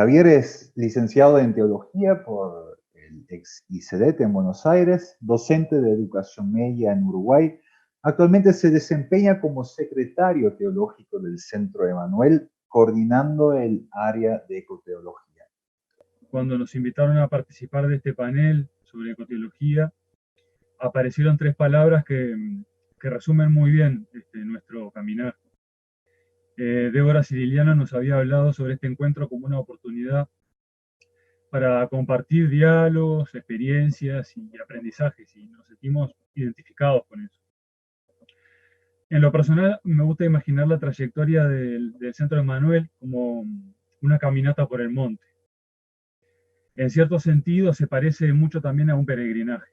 Javier es licenciado en Teología por el ex ICEDET en Buenos Aires, docente de Educación Media en Uruguay. Actualmente se desempeña como secretario teológico del Centro Emanuel, coordinando el área de ecoteología. Cuando nos invitaron a participar de este panel sobre ecoteología, aparecieron tres palabras que resumen muy bien nuestro caminar. Débora Ciriliano nos había hablado sobre este encuentro como una oportunidad para compartir diálogos, experiencias y aprendizajes, y nos sentimos identificados con eso. En lo personal, me gusta imaginar la trayectoria del Centro Emanuel como una caminata por el monte. En cierto sentido, se parece mucho también a un peregrinaje.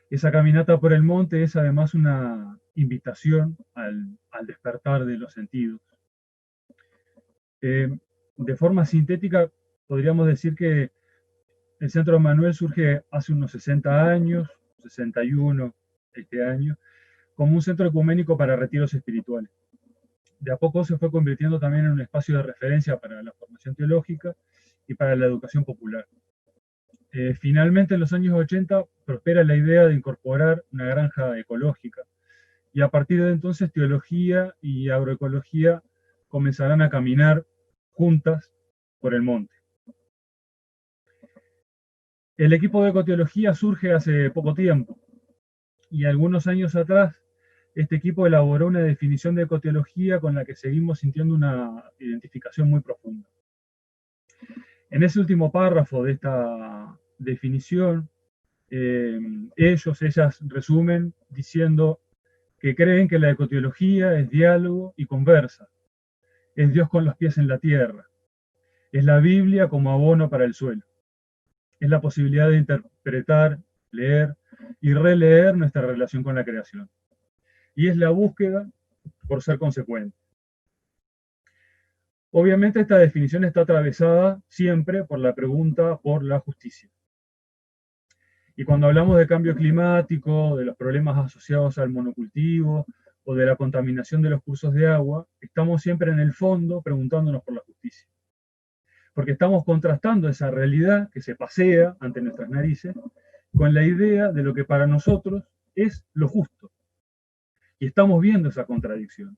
Esa caminata por el monte es además una invitación al despertar de los sentidos. De forma sintética, podríamos decir que el Centro Emanuel surge hace unos 60 años, 61 este año, como un centro ecuménico para retiros espirituales. De a poco se fue convirtiendo también en un espacio de referencia para la formación teológica y para la educación popular. Finalmente, en los años 80, prospera la idea de incorporar una granja ecológica, y a partir de entonces teología y agroecología comenzarán a caminar juntas por el monte. El equipo de ecoteología surge hace poco tiempo, y algunos años atrás este equipo elaboró una definición de ecoteología con la que seguimos sintiendo una identificación muy profunda. En ese último párrafo de esta definición, ellas resumen diciendo que creen que la ecoteología es diálogo y conversa, es Dios con los pies en la tierra, es la Biblia como abono para el suelo, es la posibilidad de interpretar, leer y releer nuestra relación con la creación, y es la búsqueda por ser consecuente. Obviamente esta definición está atravesada siempre por la pregunta por la justicia. Y cuando hablamos de cambio climático, de los problemas asociados al monocultivo o de la contaminación de los cursos de agua, estamos siempre en el fondo preguntándonos por la justicia. Porque estamos contrastando esa realidad que se pasea ante nuestras narices con la idea de lo que para nosotros es lo justo. Y estamos viendo esa contradicción.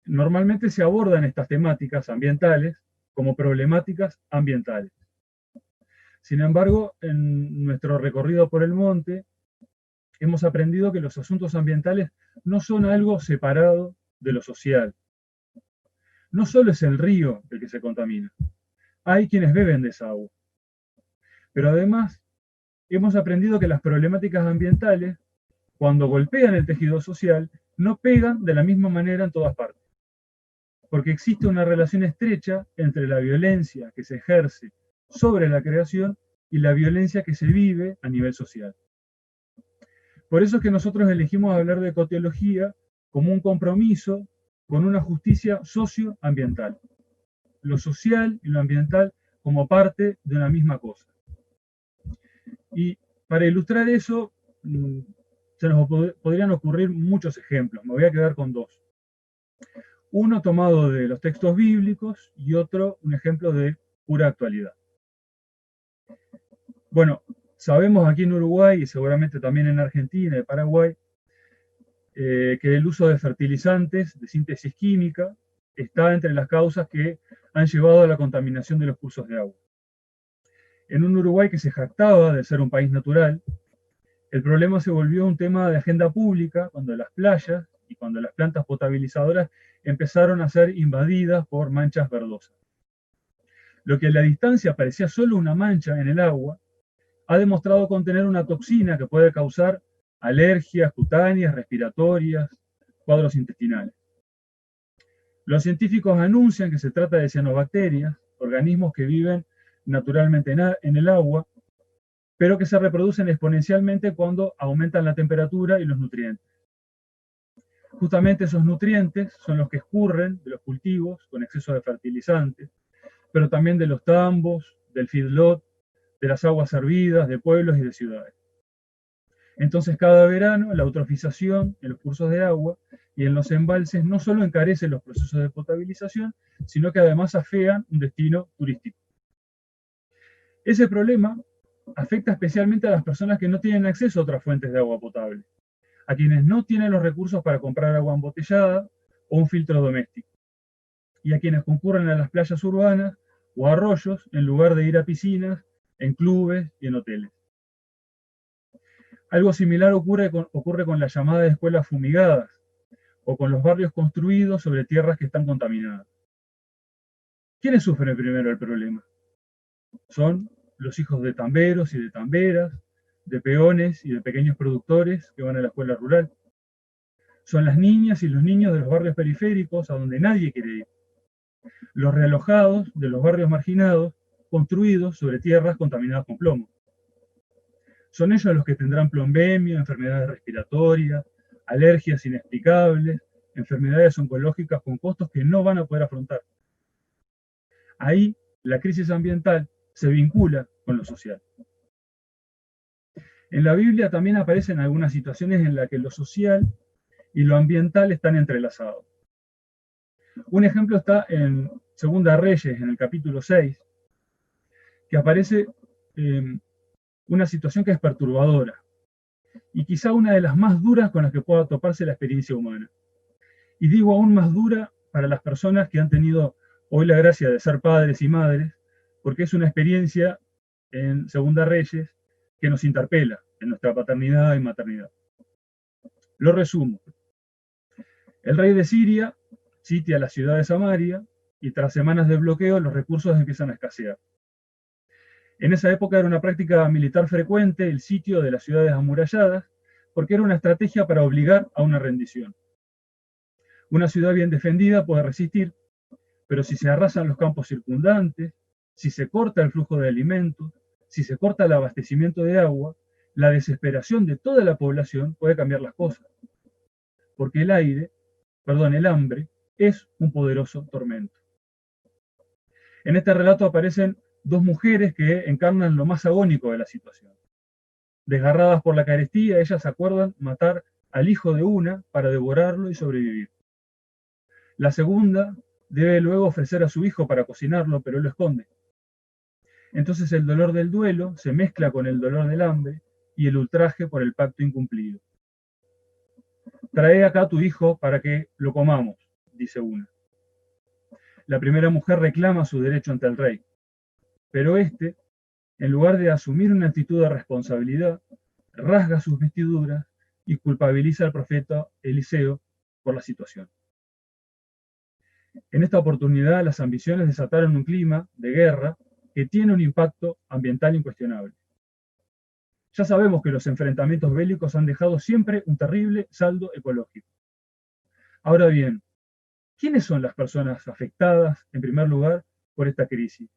Normalmente se abordan estas temáticas ambientales como problemáticas ambientales. Sin embargo, en nuestro recorrido por el monte, hemos aprendido que los asuntos ambientales no son algo separado de lo social. No solo es el río el que se contamina, hay quienes beben de esa agua. Pero además, hemos aprendido que las problemáticas ambientales, cuando golpean el tejido social, no pegan de la misma manera en todas partes. Porque existe una relación estrecha entre la violencia que se ejerce sobre la creación y la violencia que se vive a nivel social. Por eso es que nosotros elegimos hablar de ecoteología como un compromiso con una justicia socioambiental. Lo social y lo ambiental como parte de una misma cosa. Y para ilustrar eso, se nos podrían ocurrir muchos ejemplos. Me voy a quedar con dos. Uno tomado de los textos bíblicos y otro un ejemplo de pura actualidad. Bueno, sabemos aquí en Uruguay y seguramente también en Argentina y Paraguay que el uso de fertilizantes de síntesis química está entre las causas que han llevado a la contaminación de los cursos de agua. En un Uruguay que se jactaba de ser un país natural, el problema se volvió un tema de agenda pública cuando las playas y cuando las plantas potabilizadoras empezaron a ser invadidas por manchas verdosas. Lo que a la distancia parecía solo una mancha en el agua, ha demostrado contener una toxina que puede causar alergias cutáneas, respiratorias, cuadros intestinales. Los científicos anuncian que se trata de cianobacterias, organismos que viven naturalmente en el agua, pero que se reproducen exponencialmente cuando aumentan la temperatura y los nutrientes. Justamente esos nutrientes son los que escurren de los cultivos con exceso de fertilizantes, pero también de los tambos, del feedlot, de las aguas hervidas, de pueblos y de ciudades. Entonces, cada verano, la eutrofización en los cursos de agua y en los embalses no solo encarecen los procesos de potabilización, sino que además afean un destino turístico. Ese problema afecta especialmente a las personas que no tienen acceso a otras fuentes de agua potable, a quienes no tienen los recursos para comprar agua embotellada o un filtro doméstico, y a quienes concurren a las playas urbanas o arroyos en lugar de ir a piscinas, en clubes y en hoteles. Algo similar ocurre con las llamadas escuelas fumigadas o con los barrios construidos sobre tierras que están contaminadas. ¿Quiénes sufren primero el problema? Son los hijos de tamberos y de tamberas, de peones y de pequeños productores que van a la escuela rural. Son las niñas y los niños de los barrios periféricos a donde nadie quiere ir. Los realojados de los barrios marginados, construidos sobre tierras contaminadas con plomo. Son ellos los que tendrán plombemia, enfermedades respiratorias, alergias inexplicables, enfermedades oncológicas con costos que no van a poder afrontar. Ahí la crisis ambiental se vincula con lo social. En la Biblia también aparecen algunas situaciones en las que lo social y lo ambiental están entrelazados. Un ejemplo está en Segunda Reyes, en el capítulo 6, que aparece una situación que es perturbadora y quizá una de las más duras con las que pueda toparse la experiencia humana. Y digo aún más dura para las personas que han tenido hoy la gracia de ser padres y madres, porque es una experiencia en Segunda Reyes que nos interpela en nuestra paternidad y maternidad. Lo resumo. El rey de Siria sitia la ciudad de Samaria y tras semanas de bloqueo los recursos empiezan a escasear. En esa época era una práctica militar frecuente el sitio de las ciudades amuralladas porque era una estrategia para obligar a una rendición. Una ciudad bien defendida puede resistir, pero si se arrasan los campos circundantes, si se corta el flujo de alimentos, si se corta el abastecimiento de agua, la desesperación de toda la población puede cambiar las cosas. Porque el hambre, es un poderoso tormento. En este relato aparecen dos mujeres que encarnan lo más agónico de la situación. Desgarradas por la carestía, ellas acuerdan matar al hijo de una para devorarlo y sobrevivir. La segunda debe luego ofrecer a su hijo para cocinarlo, pero él lo esconde. Entonces el dolor del duelo se mezcla con el dolor del hambre y el ultraje por el pacto incumplido. Trae acá a tu hijo para que lo comamos, dice una. La primera mujer reclama su derecho ante el rey, pero éste, en lugar de asumir una actitud de responsabilidad, rasga sus vestiduras y culpabiliza al profeta Eliseo por la situación. En esta oportunidad, las ambiciones desataron un clima de guerra que tiene un impacto ambiental incuestionable. Ya sabemos que los enfrentamientos bélicos han dejado siempre un terrible saldo ecológico. Ahora bien, ¿quiénes son las personas afectadas, en primer lugar, por esta crisis?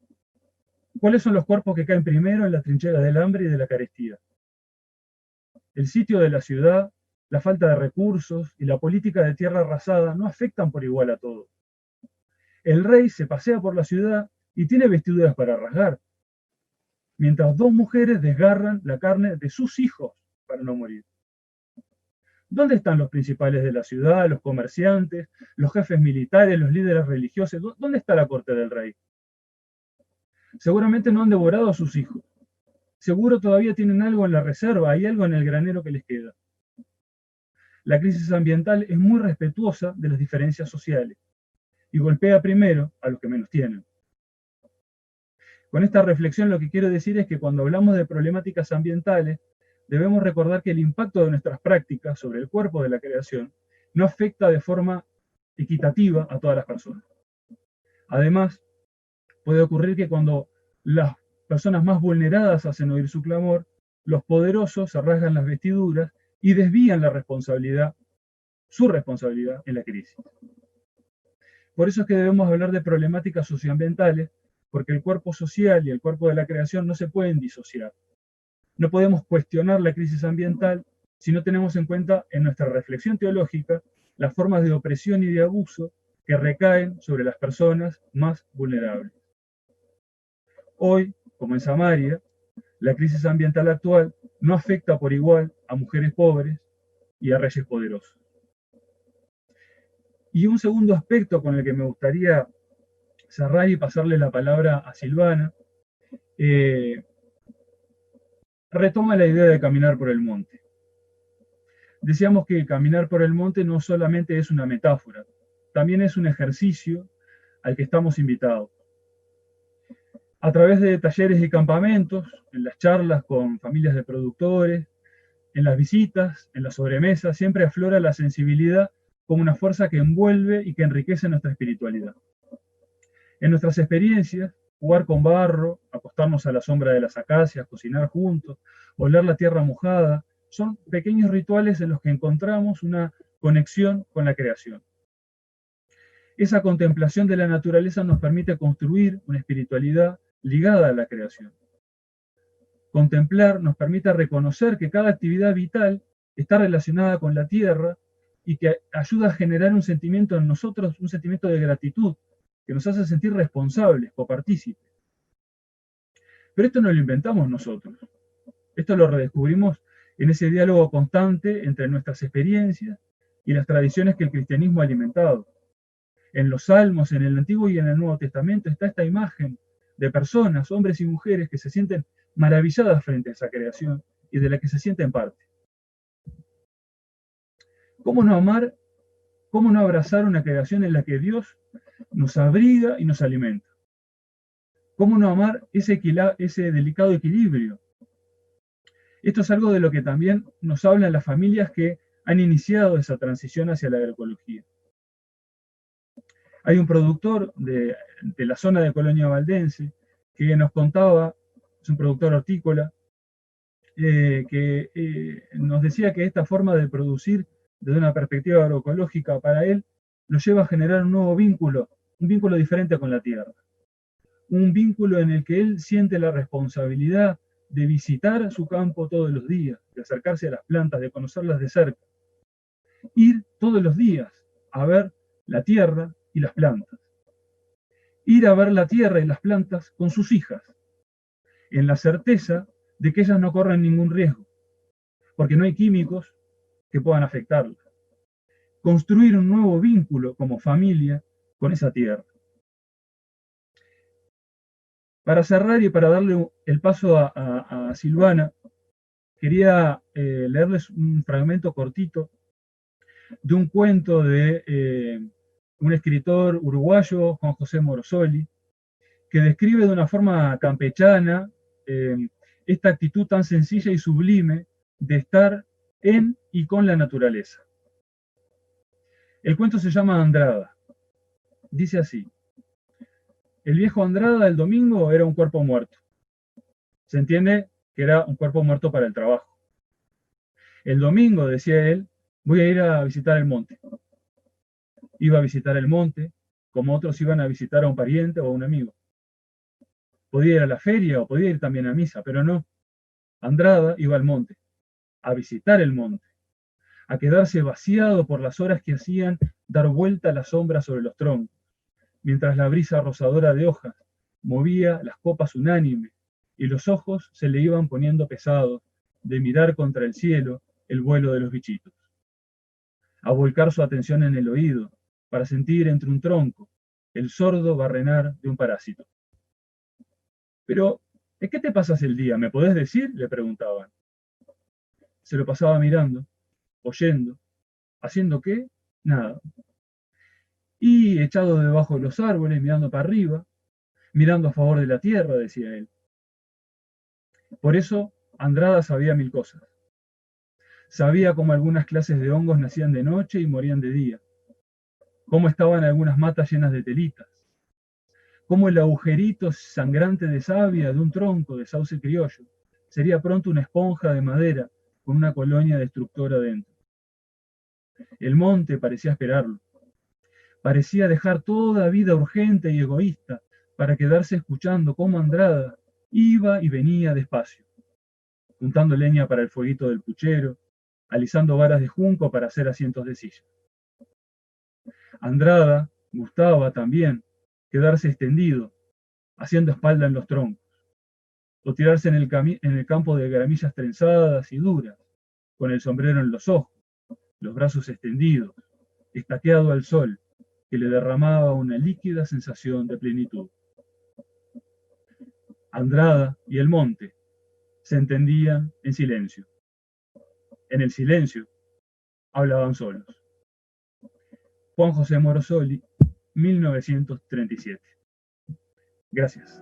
¿Cuáles son los cuerpos que caen primero en la trinchera del hambre y de la carestía? El sitio de la ciudad, la falta de recursos y la política de tierra arrasada no afectan por igual a todos. El rey se pasea por la ciudad y tiene vestiduras para rasgar, mientras dos mujeres desgarran la carne de sus hijos para no morir. ¿Dónde están los principales de la ciudad, los comerciantes, los jefes militares, los líderes religiosos? ¿Dónde está la corte del rey? Seguramente no han devorado a sus hijos. Seguro todavía tienen algo en la reserva, hay algo en el granero que les queda. La crisis ambiental es muy respetuosa de las diferencias sociales y golpea primero a los que menos tienen. Con esta reflexión lo que quiero decir es que cuando hablamos de problemáticas ambientales, debemos recordar que el impacto de nuestras prácticas sobre el cuerpo de la creación no afecta de forma equitativa a todas las personas. Además, puede ocurrir que cuando las personas más vulneradas hacen oír su clamor, los poderosos se rasgan las vestiduras y desvían su responsabilidad en la crisis. Por eso es que debemos hablar de problemáticas socioambientales, porque el cuerpo social y el cuerpo de la creación no se pueden disociar. No podemos cuestionar la crisis ambiental si no tenemos en cuenta en nuestra reflexión teológica las formas de opresión y de abuso que recaen sobre las personas más vulnerables. Hoy, como en Samaria, la crisis ambiental actual no afecta por igual a mujeres pobres y a reyes poderosos. Y un segundo aspecto con el que me gustaría cerrar y pasarle la palabra a Silvana, retoma la idea de caminar por el monte. Decíamos que caminar por el monte no solamente es una metáfora, también es un ejercicio al que estamos invitados. A través de talleres y campamentos, en las charlas con familias de productores, en las visitas, en las sobremesas, siempre aflora la sensibilidad como una fuerza que envuelve y que enriquece nuestra espiritualidad. En nuestras experiencias, jugar con barro, acostarnos a la sombra de las acacias, cocinar juntos, oler la tierra mojada, son pequeños rituales en los que encontramos una conexión con la creación. Esa contemplación de la naturaleza nos permite construir una espiritualidad ligada a la creación. Contemplar nos permite reconocer que cada actividad vital está relacionada con la tierra y que ayuda a generar un sentimiento en nosotros, un sentimiento de gratitud, que nos hace sentir responsables, copartícipes. Pero esto no lo inventamos nosotros. Esto lo redescubrimos en ese diálogo constante entre nuestras experiencias y las tradiciones que el cristianismo ha alimentado. En los Salmos, en el Antiguo y en el Nuevo Testamento está esta imagen de personas, hombres y mujeres, que se sienten maravilladas frente a esa creación y de la que se sienten parte. ¿Cómo no amar, cómo no abrazar una creación en la que Dios nos abriga y nos alimenta? ¿Cómo no amar ese delicado equilibrio? Esto es algo de lo que también nos hablan las familias que han iniciado esa transición hacia la agroecología. Hay un productor de la zona de Colonia Valdense que nos contaba, es un productor hortícola, que nos decía que esta forma de producir desde una perspectiva agroecológica para él lo lleva a generar un nuevo vínculo, un vínculo diferente con la tierra. Un vínculo en el que él siente la responsabilidad de visitar su campo todos los días, de acercarse a las plantas, de conocerlas de cerca. Ir todos los días a ver la tierra y las plantas. Ir a ver la tierra y las plantas con sus hijas, en la certeza de que ellas no corren ningún riesgo, porque no hay químicos que puedan afectarlas. Construir un nuevo vínculo como familia con esa tierra. Para cerrar y para darle el paso a Silvana, quería leerles un fragmento cortito de un cuento de un escritor uruguayo, Juan José Morosoli, que describe de una forma campechana esta actitud tan sencilla y sublime de estar en y con la naturaleza. El cuento se llama Andrada. Dice así: el viejo Andrada el domingo era un cuerpo muerto. Se entiende que era un cuerpo muerto para el trabajo. El domingo, decía él, voy a ir a visitar el monte. Iba a visitar el monte, como otros iban a visitar a un pariente o a un amigo. Podía ir a la feria o podía ir también a misa, pero no. Andrada iba al monte, a visitar el monte, a quedarse vaciado por las horas que hacían dar vuelta la sombra sobre los troncos, mientras la brisa rosadora de hojas movía las copas unánimes y los ojos se le iban poniendo pesados de mirar contra el cielo el vuelo de los bichitos. A volcar su atención en el oído para sentir entre un tronco el sordo barrenar de un parásito. Pero, ¿de qué te pasas el día? ¿Me podés decir?, le preguntaban. Se lo pasaba mirando, oyendo, ¿haciendo qué? Nada. Y echado debajo de los árboles, mirando para arriba, mirando a favor de la tierra, decía él. Por eso, Andrada sabía mil cosas. Sabía cómo algunas clases de hongos nacían de noche y morían de día, cómo estaban algunas matas llenas de telitas, cómo el agujerito sangrante de savia de un tronco de sauce criollo sería pronto una esponja de madera con una colonia destructora dentro. El monte parecía esperarlo. Parecía dejar toda vida urgente y egoísta para quedarse escuchando cómo Andrada iba y venía despacio, juntando leña para el fueguito del puchero, alisando varas de junco para hacer asientos de silla. Andrada gustaba también quedarse extendido, haciendo espalda en los troncos, o tirarse en el campo de gramillas trenzadas y duras, con el sombrero en los ojos, los brazos extendidos, estaqueado al sol, que le derramaba una líquida sensación de plenitud. Andrada y el monte se entendían en silencio. En el silencio hablaban solos. Juan José Morosoli, 1937. Gracias.